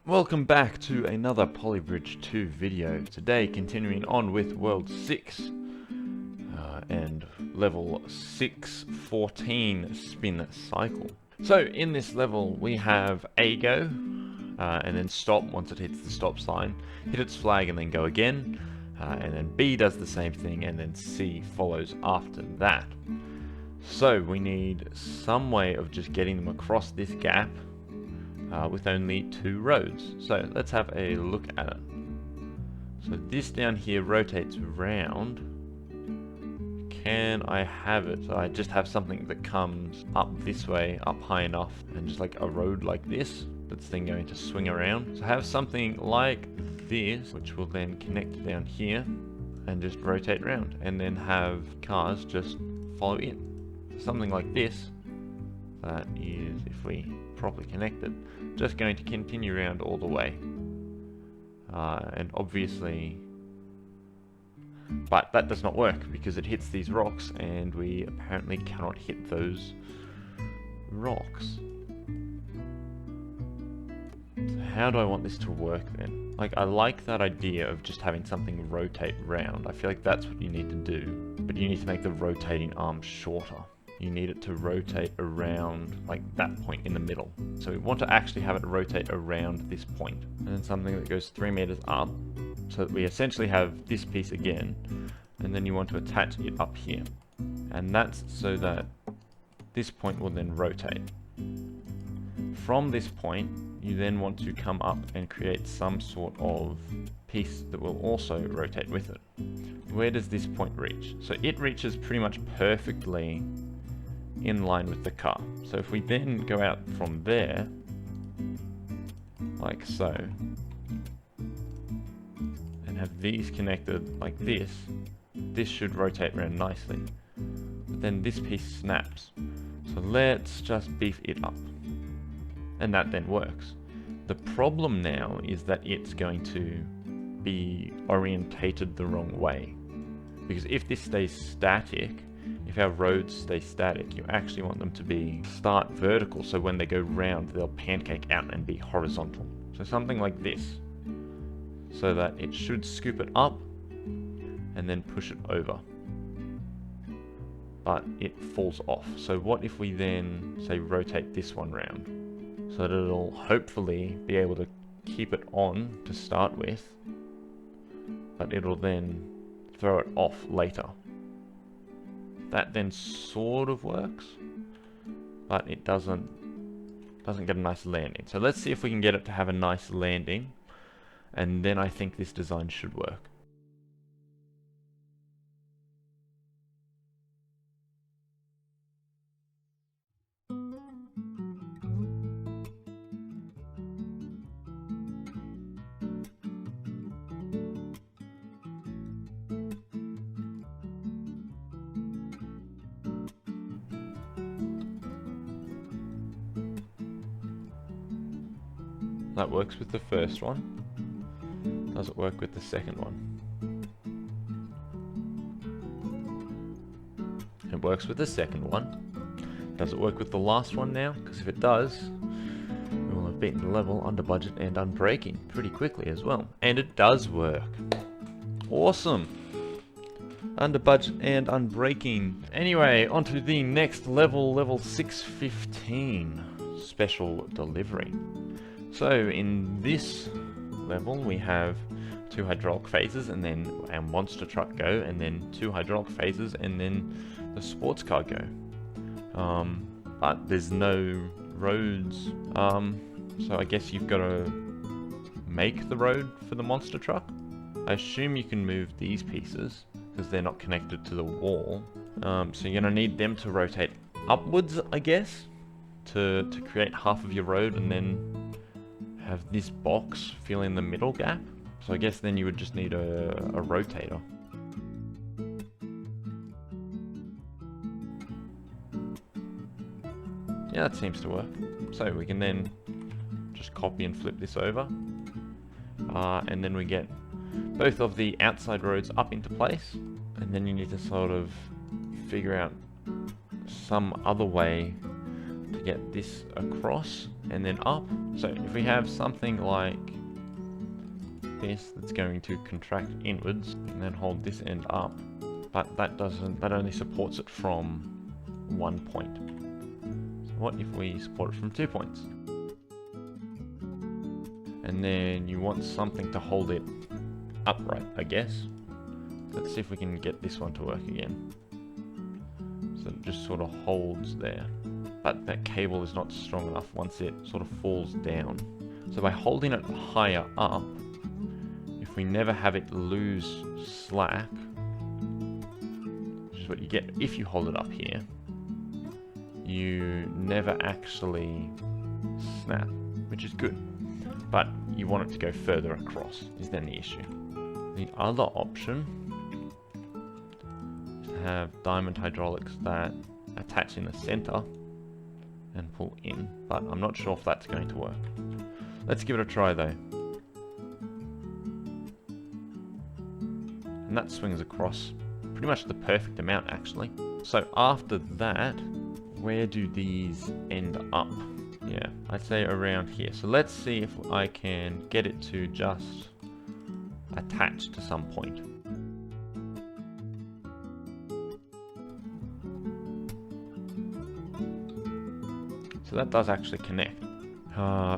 Welcome back to another Polybridge 2 video. Today continuing on with World 6 and level 614 spin cycle. So in this level we have A go and then stop once it hits the stop sign, hit its flag and then go again, and then B does the same thing and then C follows after that. So we need some way of just getting them across this gap with only 2 roads. So let's have a look at it. So this down here rotates round. Can I have it? So I just have something that comes up this way, up high enough, and just like a road like this, that's then going to swing around. So have something like this, which will then connect down here and just rotate around, and then have cars just follow it. So something like this, that is, if we properly connect it, just going to continue around all the way. And obviously, but that does not work because it hits these rocks and we apparently cannot hit those rocks. So how do I want this to work then? Like, I like that idea of just having something rotate round. I feel like that's what you need to do, but you need to make the rotating arm shorter. You need it to rotate around like that point in the middle. So we want to actually have it rotate around this point, and then something that goes 3 meters up, so that we essentially have this piece again, and then you want to attach it up here. And that's so that this point will then rotate. From this point, you then want to come up and create some sort of piece that will also rotate with it. Where does this point reach? So it reaches pretty much perfectly in line with the car. So if we then go out from there, like so, and have these connected like this, this should rotate around nicely. But then this piece snaps. So let's just beef it up. And that then works. The problem now is that it's going to be orientated the wrong way. Because if this stays static, if our roads stay static, you actually want them to start vertical, so when they go round, they'll pancake out and be horizontal. So something like this, so that it should scoop it up and then push it over. But it falls off. So what if we then, say, rotate this one round, so that it'll hopefully be able to keep it on to start with, but it'll then throw it off later. That then sort of works, but it doesn't get a nice landing. So let's see if we can get it to have a nice landing, and then I think this design should work. That works with the first one. Does it work with the second one? It works with the second one. Does it work with the last one now? Because if it does, we will have beaten the level under budget and unbreaking pretty quickly as well. And it does work. Awesome. Under budget and unbreaking. Anyway, on to the next level, level 615. Special delivery. So in this level we have 2 hydraulic phases, and then our monster truck go, and then 2 hydraulic phases, and then the sports car go. But there's no roads, so I guess you've got to make the road for the monster truck. I assume you can move these pieces because they're not connected to the wall. So you're going to need them to rotate upwards, I guess, to create half of your road, and then have this box fill in the middle gap. So I guess then you would just need a rotator. Yeah, that seems to work. So we can then just copy and flip this over. And then we get both of the outside roads up into place. And then you need to sort of figure out some other way to get this across and then up. So if we have something like this that's going to contract inwards and then hold this end up, but that only supports it from 1 point. So what if we support it from 2 points? And then you want something to hold it upright, I guess. Let's see if we can get this one to work again. So it just sort of holds there. But that cable is not strong enough once it sort of falls down. So by holding it higher up, if we never have it lose slack, which is what you get if you hold it up here, you never actually snap, which is good. But you want it to go further across, is then the issue. The other option is to have diamond hydraulics that attach in the center and pull in, but I'm not sure if that's going to work. Let's give it a try though. And that swings across pretty much the perfect amount actually. So after that, where do these end up? Yeah, I'd say around here. So let's see if I can get it to just attach to some point. So that does actually connect,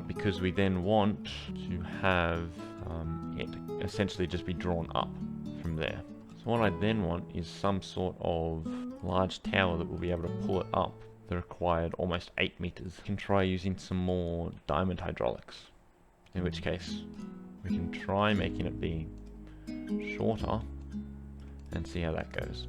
because we then want to have it essentially just be drawn up from there. So what I then want is some sort of large tower that will be able to pull it up the required almost 8 meters. We can try using some more diamond hydraulics, in which case we can try making it be shorter and see how that goes.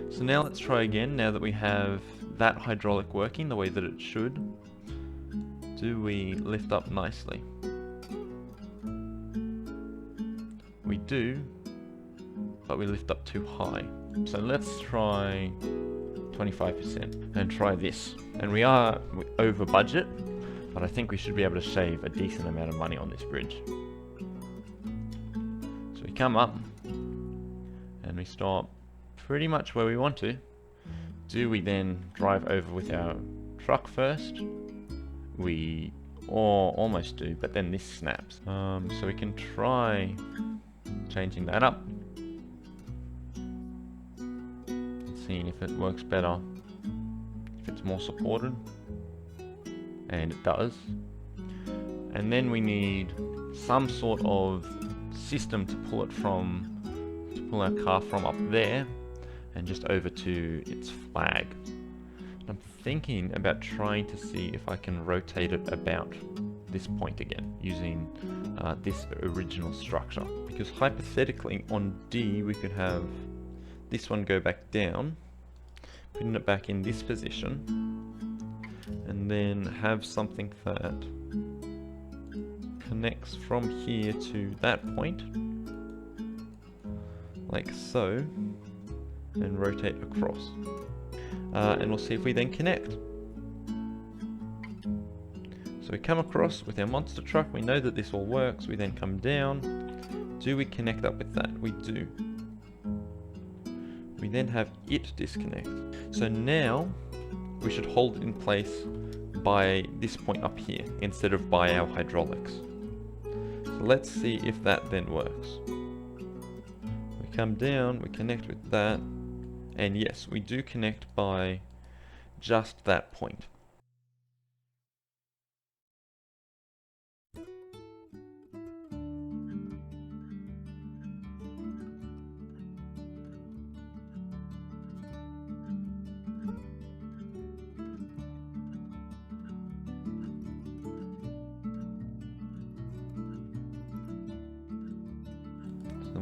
So now let's try again, now that we have that hydraulic working the way that it should. Do we lift up nicely? We do, but we lift up too high. So let's try 25% and try this. And we are over budget, but I think we should be able to shave a decent amount of money on this bridge. So we come up and we stop pretty much where we want to. Do we then drive over with our truck first? We almost do, but then this snaps. So we can try changing that up and seeing if it works better, if it's more supported, and it does. And then we need some sort of system to pull it from, to pull our car from up there and just over to its flag. I'm thinking about trying to see if I can rotate it about this point again using this original structure, because hypothetically on D we could have this one go back down, putting it back in this position, and then have something that connects from here to that point like so, and rotate across. And we'll see if we then connect. So we come across with our monster truck, we know that this all works, we then come down. Do we connect up with that? We do. We then have it disconnect. So now we should hold it in place by this point up here instead of by our hydraulics. So let's see if that then works. We come down, we connect with that, and yes, we do connect by just that point.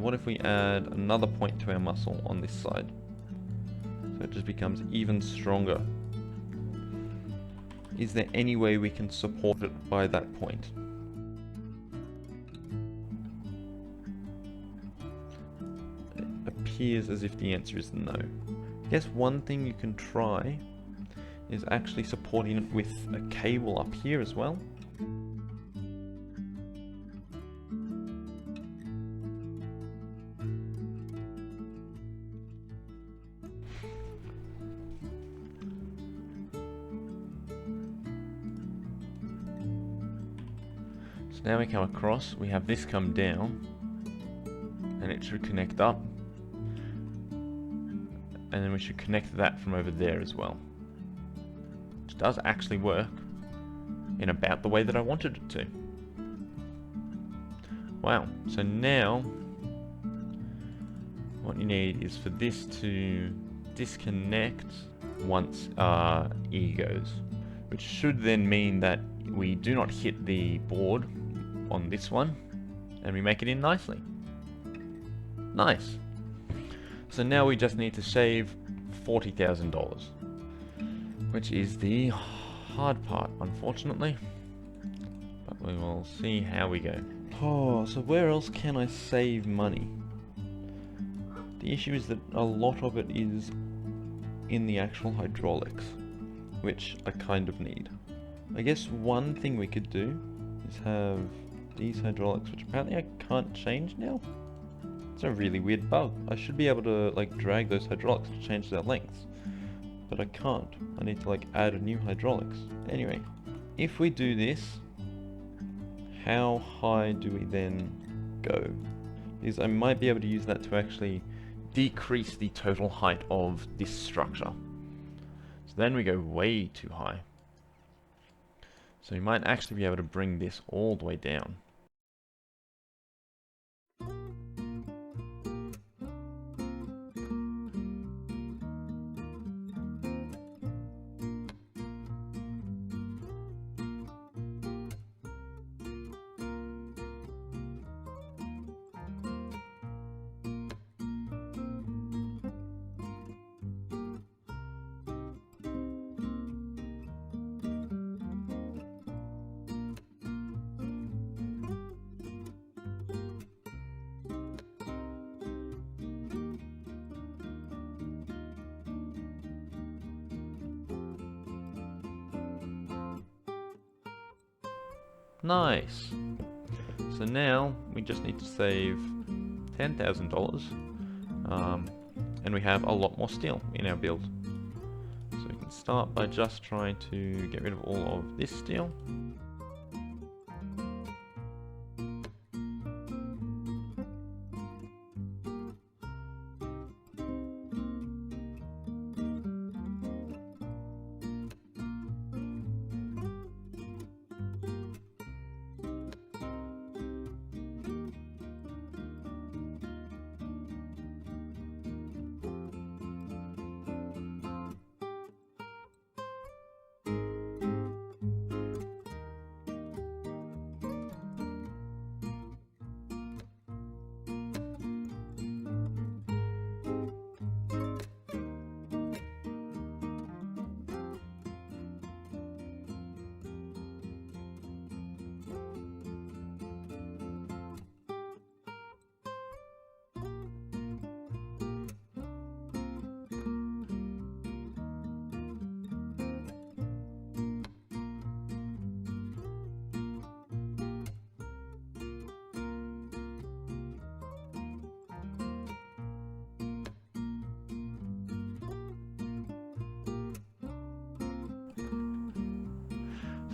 what if we add another point to our muscle on this side? So it just becomes even stronger. Is there any way we can support it by that point? It appears as if the answer is no. I guess one thing you can try is actually supporting it with a cable up here as well. So now we come across, we have this come down, and it should connect up. And then we should connect that from over there as well. Which does actually work in about the way that I wanted it to. Wow, so now what you need is for this to disconnect once E goes. Which should then mean that we do not hit the board on this one, and we make it in nicely. Nice. So now we just need to save $40,000, which is the hard part, unfortunately. But we will see how we go. Oh, so where else can I save money? The issue is that a lot of it is in the actual hydraulics, which I kind of need. I guess one thing we could do is have these hydraulics, which apparently I can't change now. It's a really weird bug. I should be able to like drag those hydraulics to change their lengths, but I can't. I need to like add a new hydraulics. Anyway, if we do this, how high do we then go? Because I might be able to use that to actually decrease the total height of this structure. So then we go way too high. So we might actually be able to bring this all the way down. Nice. So now we just need to save $10,000, and we have a lot more steel in our build. So we can start by just trying to get rid of all of this steel.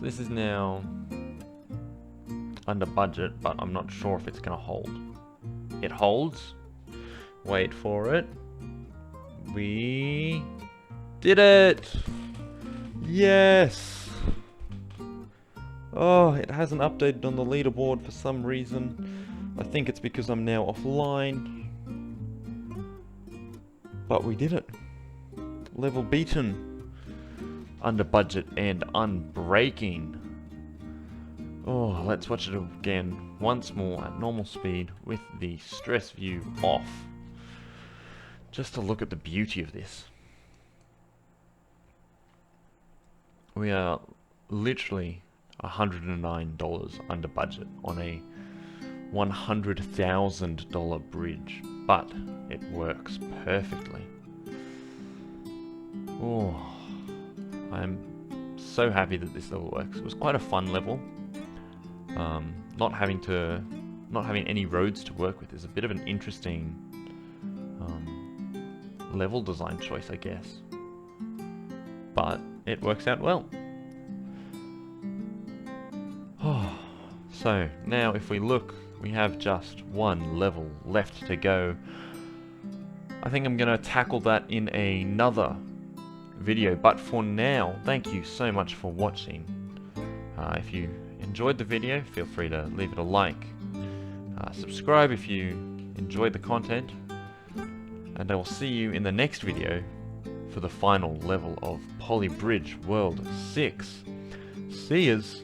So this is now under budget, but I'm not sure if it's going to hold. It holds. Wait for it. We did it! Yes! Oh, it hasn't updated on the leaderboard for some reason. I think it's because I'm now offline. But we did it. Level beaten. Under budget and unbreaking. Oh, let's watch it again once more at normal speed with the stress view off. Just to look at the beauty of this. We are literally $109 under budget on a $100,000 bridge, but it works perfectly. Oh, I'm so happy that this level works. It was quite a fun level. Not having any roads to work with is a bit of an interesting level design choice, I guess. But it works out well. Oh, so now if we look, we have just one level left to go. I think I'm going to tackle that in another video, but for now, thank you so much for watching. If you enjoyed the video, feel free to leave it a like. Subscribe if you enjoyed the content, and I will see you in the next video for the final level of Poly Bridge World 6. See yas!